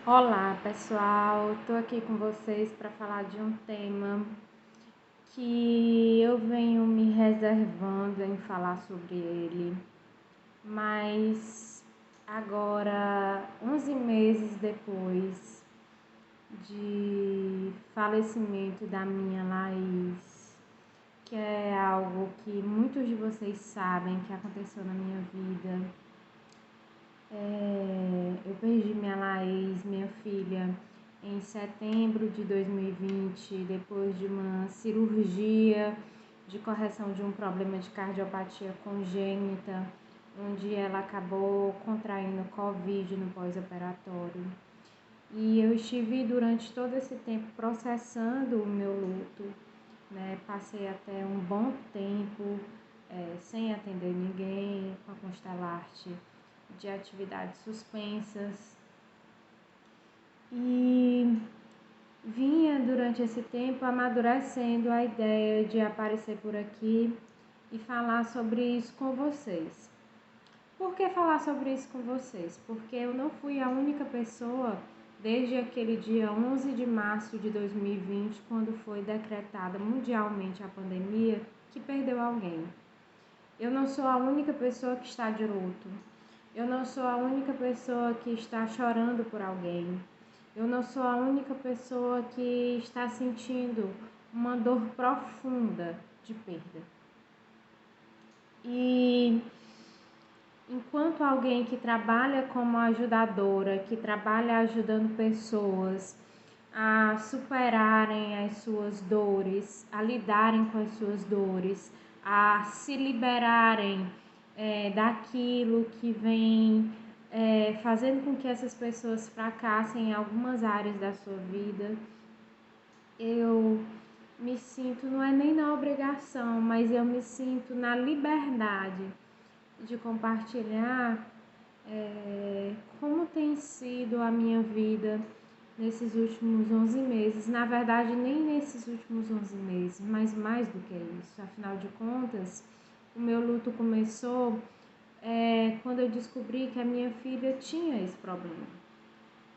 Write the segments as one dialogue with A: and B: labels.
A: Olá pessoal, estou aqui com vocês para falar de um tema que eu venho me reservando em falar sobre ele, mas agora, 11 meses depois de falecimento da minha Laís, que é algo que muitos de vocês sabem que aconteceu na minha vida. Eu perdi minha Laís, minha filha, em setembro de 2020, depois de uma cirurgia de correção de um problema de cardiopatia congênita, onde ela acabou contraindo Covid no pós-operatório. E eu estive durante todo esse tempo processando o meu luto, né? Passei até um bom tempo sem atender ninguém, com a Constelarte de atividades suspensas. E vinha durante esse tempo amadurecendo a ideia de aparecer por aqui e falar sobre isso com vocês. Por que falar sobre isso com vocês? Porque eu não fui a única pessoa desde aquele dia 11 de março de 2020, quando foi decretada mundialmente a pandemia, que perdeu alguém. Eu não sou a única pessoa que está de luto. Eu não sou a única pessoa que está chorando por alguém. Eu não sou a única pessoa que está sentindo uma dor profunda de perda. E enquanto alguém que trabalha como ajudadora, que trabalha ajudando pessoas a superarem as suas dores, a lidarem com as suas dores, a se liberarem daquilo que vem fazendo com que essas pessoas fracassem em algumas áreas da sua vida, eu me sinto, não é nem na obrigação, mas eu me sinto na liberdade de compartilhar como tem sido a minha vida nesses últimos 11 meses. Na verdade, nem nesses últimos 11 meses, mas mais do que isso. Afinal de contas, o meu luto começou quando eu descobri que a minha filha tinha esse problema,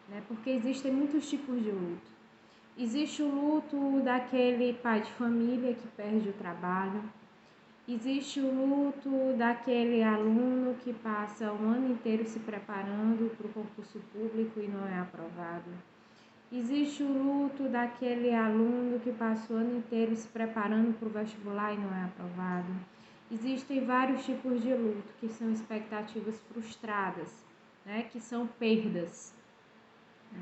A: né? Porque existem muitos tipos de luto. Existe o luto daquele pai de família que perde o trabalho. Existe o luto daquele aluno que passa o ano inteiro se preparando para o concurso público e não é aprovado. Existe o luto daquele aluno que passa o ano inteiro se preparando para o vestibular e não é aprovado. Existem vários tipos de luto, que são expectativas frustradas, né? Que são perdas, né?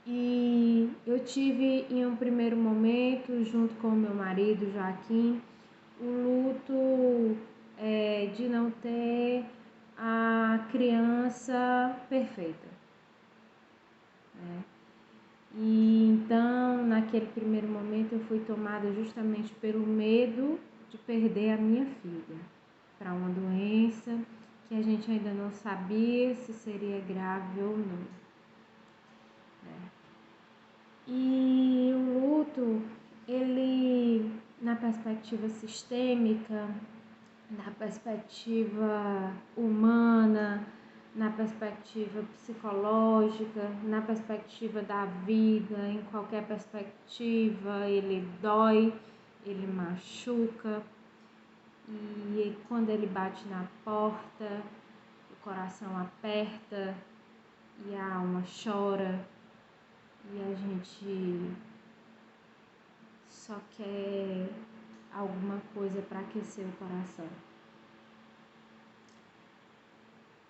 A: E eu tive em um primeiro momento, junto com o meu marido Joaquim, o luto de não ter a criança perfeita, né? E então, naquele primeiro momento, eu fui tomada justamente pelo medo de perder a minha filha para uma doença que a gente ainda não sabia se seria grave ou não, né? E o luto, ele, na perspectiva sistêmica, na perspectiva humana, na perspectiva psicológica, na perspectiva da vida, em qualquer perspectiva, ele dói, ele machuca, e quando ele bate na porta, o coração aperta e a alma chora, e a gente só quer alguma coisa para aquecer o coração.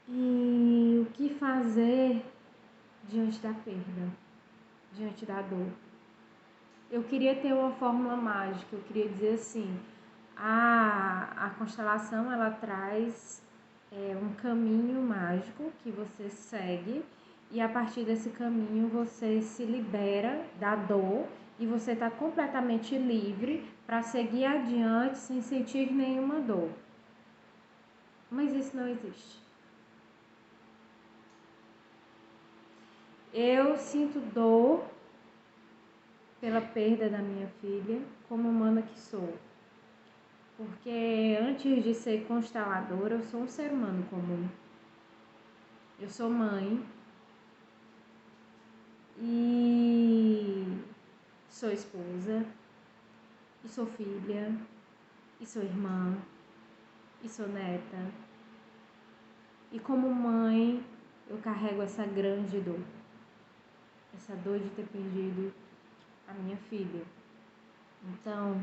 A: E o que fazer diante da perda, diante da dor? Eu queria ter uma fórmula mágica, eu queria dizer assim, a constelação ela traz um caminho mágico que você segue e a partir desse caminho você se libera da dor e você está completamente livre para seguir adiante sem sentir nenhuma dor. Mas isso não existe. Eu sinto dor pela perda da minha filha, como humana que sou. Porque antes de ser consteladora, eu sou um ser humano comum. Eu sou mãe, sou esposa, e sou filha, e sou irmã, e sou neta. E como mãe, eu carrego essa grande dor. Essa dor de ter perdido a minha filha. Então,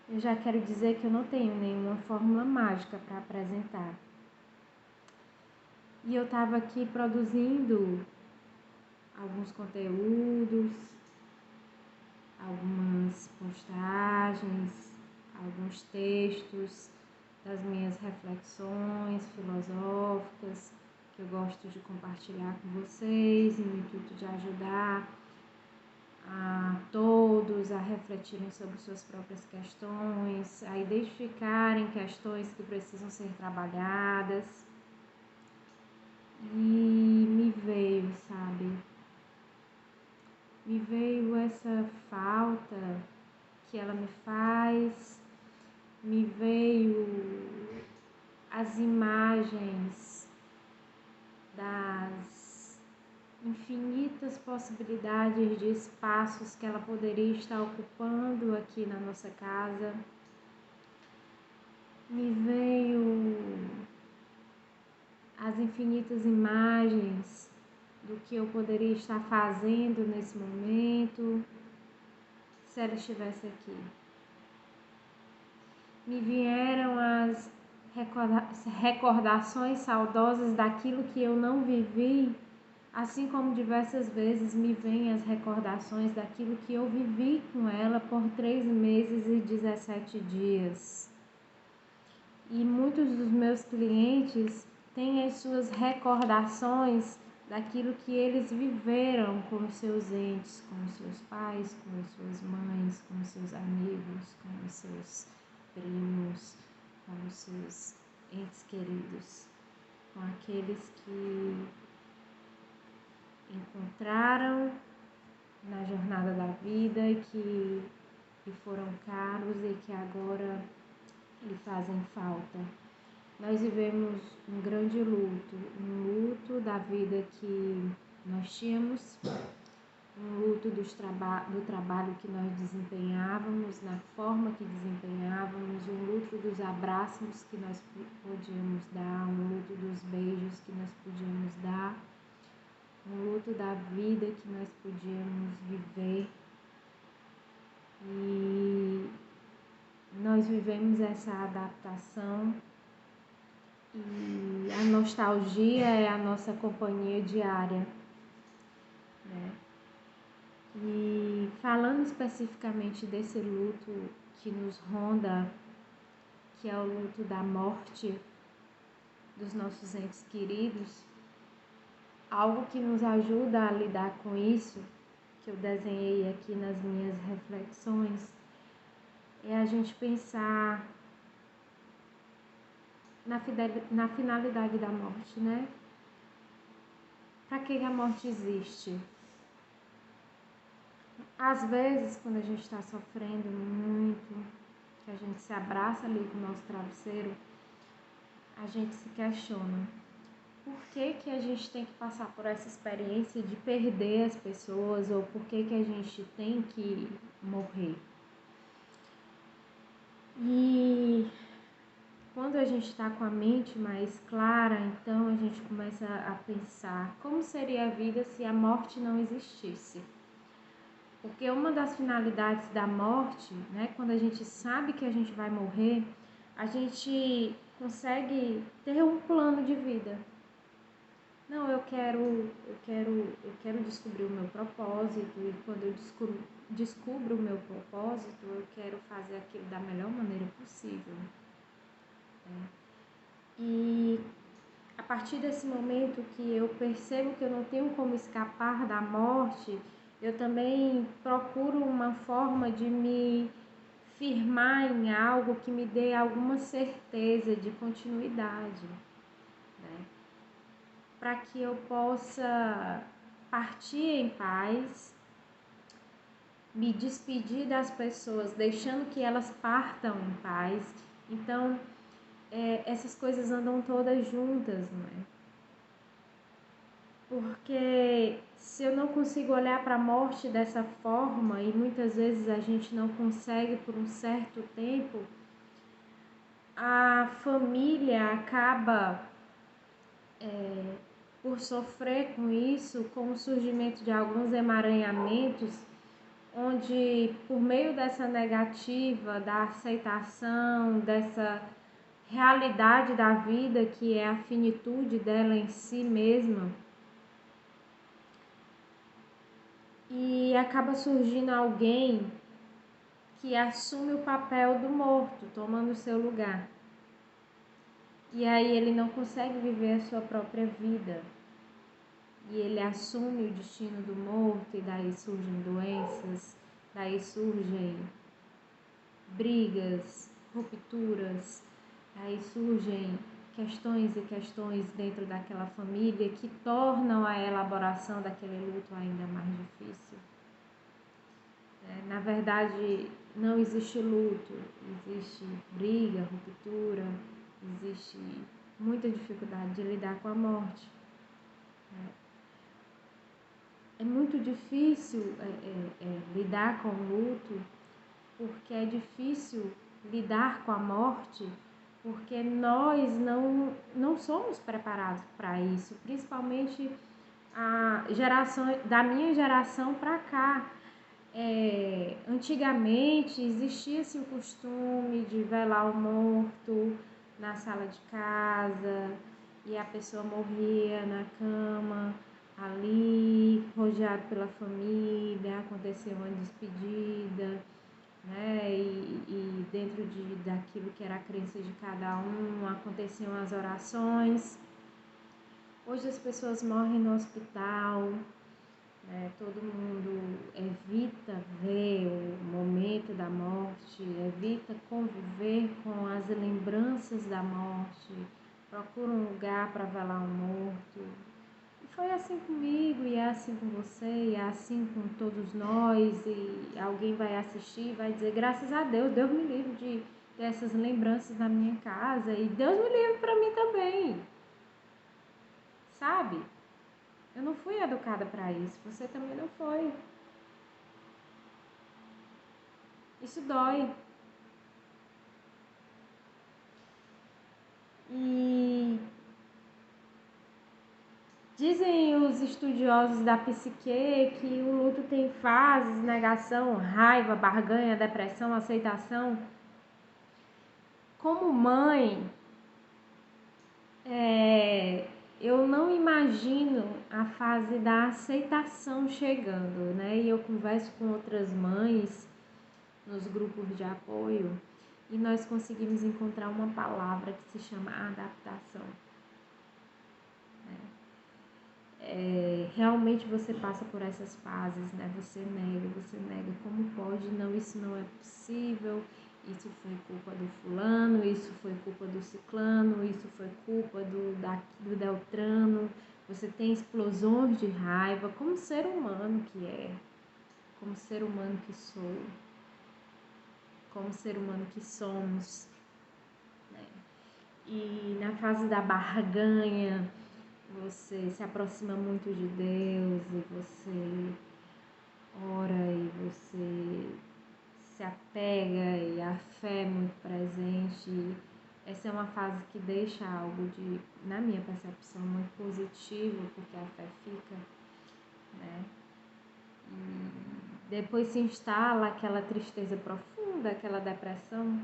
A: eu já quero dizer que eu não tenho nenhuma fórmula mágica para apresentar. E eu estava aqui produzindo alguns conteúdos, algumas postagens, alguns textos das minhas reflexões filosóficas que eu gosto de compartilhar com vocês, no intuito de ajudar a todos a refletirem sobre suas próprias questões, a identificarem questões que precisam ser trabalhadas. E me veio, sabe? Me veio essa falta que ela me faz, me veio as imagens das infinitas possibilidades de espaços que ela poderia estar ocupando aqui na nossa casa. Me veio as infinitas imagens do que eu poderia estar fazendo nesse momento se ela estivesse aqui. Me vieram as recordações saudosas daquilo que eu não vivi, assim como diversas vezes me vêm as recordações daquilo que eu vivi com ela por 3 meses e 17 dias. E muitos dos meus clientes têm as suas recordações daquilo que eles viveram com os seus entes, com os seus pais, com as suas mães, com os seus amigos, com os seus primos, com os seus entes queridos, com aqueles que encontraram na jornada da vida e que foram caros e que agora lhe fazem falta. Nós vivemos um grande luto, um luto da vida que nós tínhamos, um luto do trabalho que nós desempenhávamos, na forma que desempenhávamos, um luto dos abraços que nós podíamos dar, um luto dos beijos que nós podíamos dar, um luto da vida que nós podíamos viver. E nós vivemos essa adaptação e a nostalgia é a nossa companhia diária, né? E falando especificamente desse luto que nos ronda, que é o luto da morte dos nossos entes queridos, algo que nos ajuda a lidar com isso, que eu desenhei aqui nas minhas reflexões, é a gente pensar na finalidade da morte, né? Para que a morte existe? Às vezes, quando a gente está sofrendo muito, que a gente se abraça ali com o nosso travesseiro, a gente se questiona por que a gente tem que passar por essa experiência de perder as pessoas, ou por que a gente tem que morrer. E quando a gente está com a mente mais clara, então a gente começa a pensar como seria a vida se a morte não existisse. Porque uma das finalidades da morte, né, quando a gente sabe que a gente vai morrer, a gente consegue ter um plano de vida. Não, eu quero descobrir o meu propósito, e quando eu descubro o meu propósito, eu quero fazer aquilo da melhor maneira possível. E a partir desse momento que eu percebo que eu não tenho como escapar da morte, eu também procuro uma forma de me firmar em algo que me dê alguma certeza de continuidade, né? Para que eu possa partir em paz, me despedir das pessoas, deixando que elas partam em paz. Então, essas coisas andam todas juntas, não é? Porque se eu não consigo olhar para a morte dessa forma, e muitas vezes a gente não consegue por um certo tempo, a família acaba por sofrer com isso, com o surgimento de alguns emaranhamentos, onde por meio dessa negativa, da aceitação, dessa realidade da vida, que é a finitude dela em si mesma, e acaba surgindo alguém que assume o papel do morto, tomando o seu lugar. E aí ele não consegue viver a sua própria vida. E ele assume o destino do morto, e daí surgem doenças, daí surgem brigas, rupturas, daí surgem questões e questões dentro daquela família que tornam a elaboração daquele luto ainda mais difícil. Na verdade, não existe luto, existe briga, ruptura, existe muita dificuldade de lidar com a morte. É muito difícil lidar com o luto, porque é difícil lidar com a morte, porque nós não somos preparados para isso, principalmente a geração da minha geração para cá. Antigamente existia-se o costume de velar o morto na sala de casa, e a pessoa morria na cama, ali, rodeado pela família, acontecia uma despedida, né? E dentro daquilo que era a crença de cada um, aconteciam as orações. Hoje as pessoas morrem no hospital, todo mundo evita ver o momento da morte, evita conviver com as lembranças da morte, procura um lugar para velar um morto. E foi assim comigo, e é assim com você, e é assim com todos nós. E alguém vai assistir e vai dizer: graças a Deus, Deus me livre de ter essas lembranças na minha casa, e Deus me livre para mim também, sabe? Eu não fui educada para isso, você também não foi. Isso dói. E dizem os estudiosos da psique que o luto tem fases: negação, raiva, barganha, depressão, aceitação. Como mãe, eu não imagino a fase da aceitação chegando, né? E eu converso com outras mães nos grupos de apoio, e nós conseguimos encontrar uma palavra que se chama adaptação. Realmente você passa por essas fases, né? Você nega, como pode? Não, isso não é possível, isso foi culpa do fulano, isso foi culpa do ciclano, isso foi culpa do Deltrano. Você tem explosões de raiva, como ser humano que é, como ser humano que sou, como ser humano que somos, né? E na fase da barganha, você se aproxima muito de Deus, e você ora, e você se apega, e a fé é muito presente. Essa é uma fase que deixa algo na minha percepção, muito positivo, porque a fé fica, né? E depois se instala aquela tristeza profunda, aquela depressão.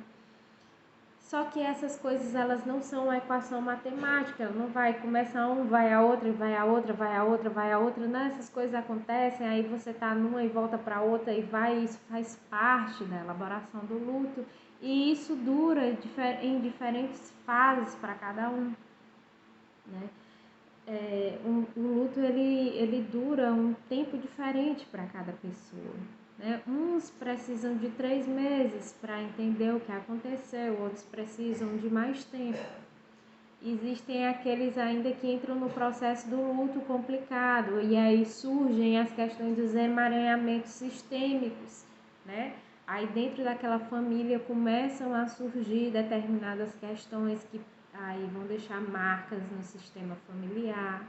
A: Só que essas coisas, elas não são uma equação matemática, não vai, começa um, vai a outra, e vai a outra, vai a outra, vai a outra, não, essas coisas acontecem, aí você tá numa e volta para outra e vai, isso faz parte da elaboração do luto, e isso dura em diferentes fases para cada um, né? O luto, ele dura um tempo diferente para cada pessoa, né? Uns precisam de 3 meses para entender o que aconteceu, outros precisam de mais tempo. Existem aqueles ainda que entram no processo do luto complicado, e aí surgem as questões dos emaranhamentos sistêmicos, né? Aí dentro daquela família começam a surgir determinadas questões que aí vão deixar marcas no sistema familiar,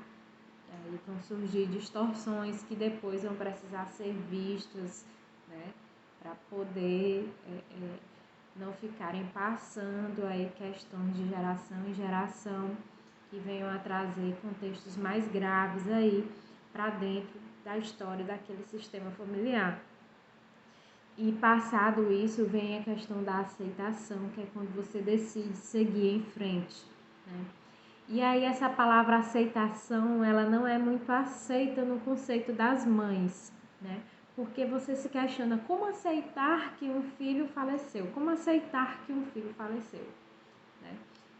A: E vão surgir distorções que depois vão precisar ser vistas, né, para poder não ficarem passando aí questões de geração em geração que venham a trazer contextos mais graves aí para dentro da história daquele sistema familiar. E passado isso, vem a questão da aceitação, que é quando você decide seguir em frente, né? E aí essa palavra aceitação, ela não é muito aceita no conceito das mães, né? Porque você se questiona como aceitar que um filho faleceu, como aceitar que um filho faleceu, né?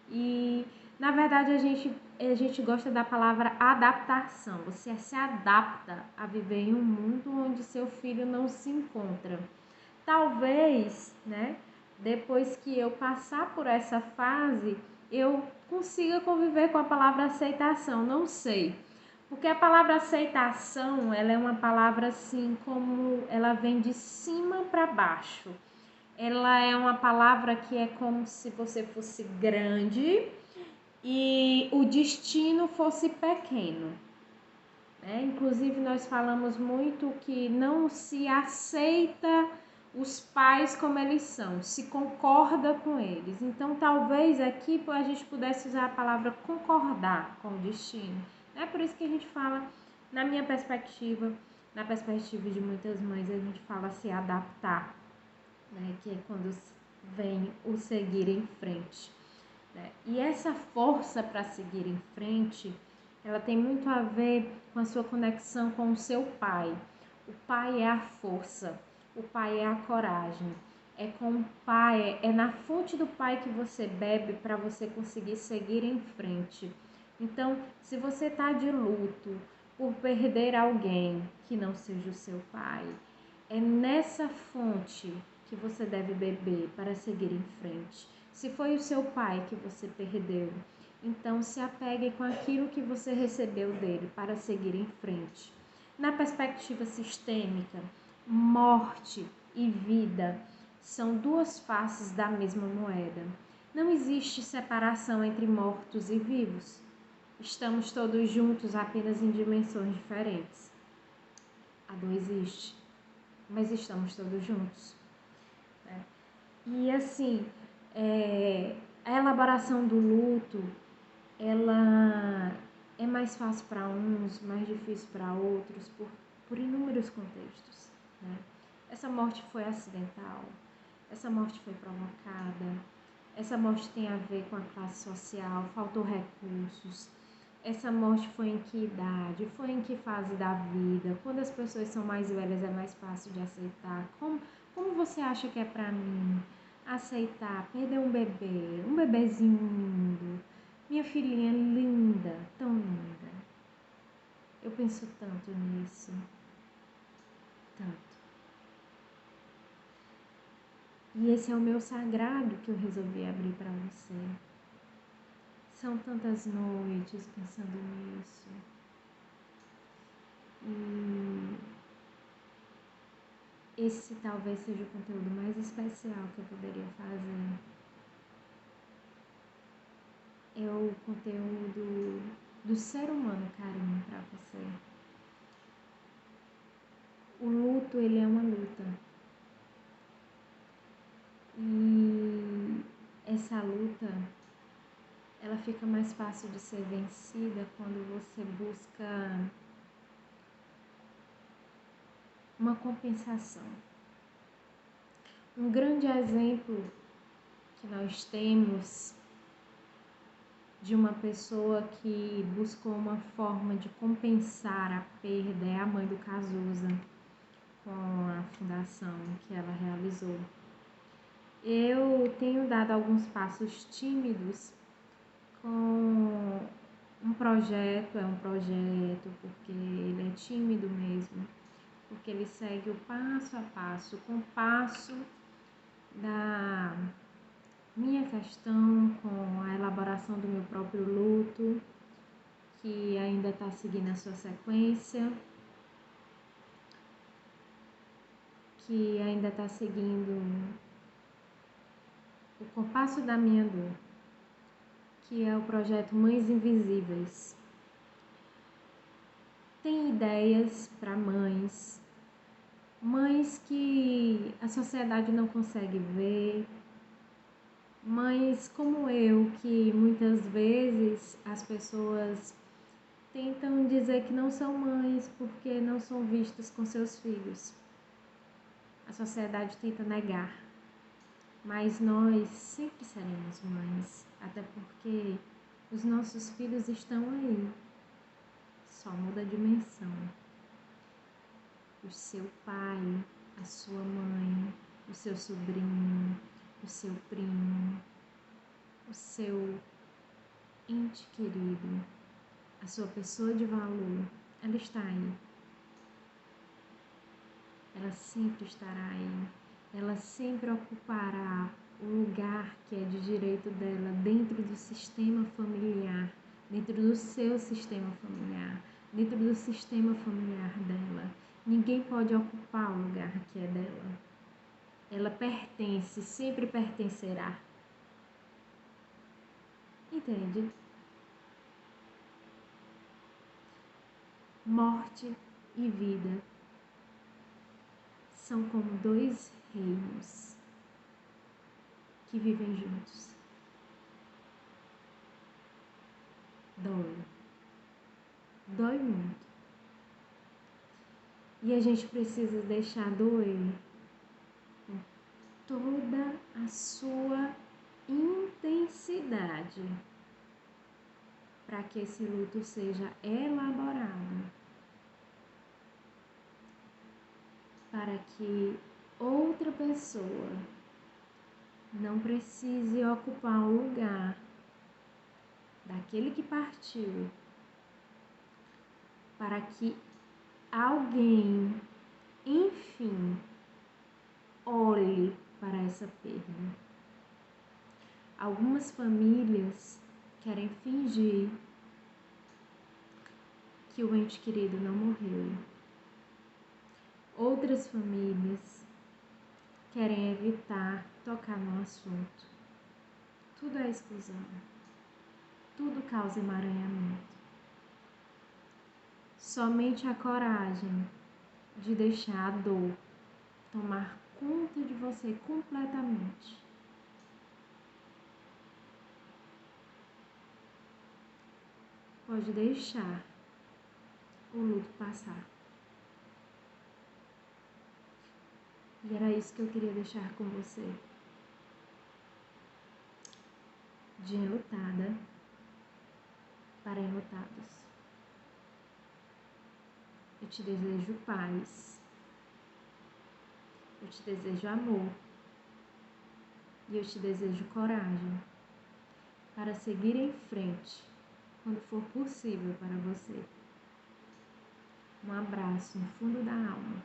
A: E na verdade a gente gosta da palavra adaptação. Você se adapta a viver em um mundo onde seu filho não se encontra. Talvez, né, depois que eu passar por essa fase, eu consiga conviver com a palavra aceitação, não sei. Porque a palavra aceitação, ela é uma palavra assim como ela vem de cima para baixo. Ela é uma palavra que é como se você fosse grande e o destino fosse pequeno. Inclusive, nós falamos muito que não se aceita os pais como eles são, se concorda com eles. Então, talvez aqui a gente pudesse usar a palavra concordar com o destino. É por isso que a gente fala, na minha perspectiva, na perspectiva de muitas mães, a gente fala se adaptar, né? Que é quando vem o seguir em frente, né? E essa força para seguir em frente, ela tem muito a ver com a sua conexão com o seu pai. O pai é a força, o pai é a coragem. É com o pai, é na fonte do pai que você bebe para você conseguir seguir em frente. Então, se você está de luto por perder alguém que não seja o seu pai, é nessa fonte que você deve beber para seguir em frente. Se foi o seu pai que você perdeu, então se apegue com aquilo que você recebeu dele para seguir em frente. Na perspectiva sistêmica, morte e vida são duas faces da mesma moeda. Não existe separação entre mortos e vivos. Estamos todos juntos apenas em dimensões diferentes. A dor existe, mas estamos todos juntos. E assim, a elaboração do luto, ela é mais fácil para uns, mais difícil para outros, por inúmeros contextos, né? Essa morte foi acidental, essa morte foi provocada, essa morte tem a ver com a classe social, faltou recursos, essa morte foi em que idade, foi em que fase da vida, quando as pessoas são mais velhas é mais fácil de aceitar, como você acha que é para mim aceitar perder um bebezinho lindo, minha filhinha linda, tão linda. Eu penso tanto nisso, tanto. E esse é o meu sagrado que eu resolvi abrir para você. São tantas noites pensando nisso. E esse talvez seja o conteúdo mais especial que eu poderia fazer. É o conteúdo do ser humano carinho para você. O luto, ele é uma luta. E essa luta, ela fica mais fácil de ser vencida quando você busca uma compensação. Um grande exemplo que nós temos de uma pessoa que buscou uma forma de compensar a perda é a mãe do Cazuza, com a fundação que ela realizou. Eu tenho dado alguns passos tímidos com um projeto, porque ele é tímido mesmo, porque ele segue o passo a passo, o compasso da minha questão com a elaboração do meu próprio luto, que ainda está seguindo a sua sequência, que ainda está seguindo o compasso da minha dor, que é o projeto Mães Invisíveis. tem ideias para mães que a sociedade não consegue ver, mães como eu, que muitas vezes as pessoas tentam dizer que não são mães porque não são vistas com seus filhos. A sociedade tenta negar, mas nós sempre seremos mães, até porque os nossos filhos estão aí, só muda a dimensão. O seu pai, a sua mãe, o seu sobrinho, o seu primo, o seu ente querido, a sua pessoa de valor, ela está aí. Ela sempre estará aí. Ela sempre ocupará o lugar que é de direito dela dentro do sistema familiar, dentro do seu sistema familiar, dentro do sistema familiar dela. Ninguém pode ocupar o lugar que é dela. Ela pertence, sempre pertencerá. Entende? Morte e vida são como dois reinos que vivem juntos. Dói muito. E a gente precisa deixar doer com toda a sua intensidade para que esse luto seja elaborado, para que outra pessoa não precise ocupar o lugar daquele que partiu, para que alguém, enfim, olhe para essa perda. Algumas famílias querem fingir que o ente querido não morreu. Outras famílias querem evitar tocar no assunto. Tudo é exclusão. Tudo causa emaranhamento. Somente a coragem de deixar a dor tomar conta de você completamente pode deixar o luto passar. E era isso que eu queria deixar com você. De enlutada para enlutados. Eu te desejo paz. Eu te desejo amor. E eu te desejo coragem para seguir em frente quando for possível para você. Um abraço no fundo da alma.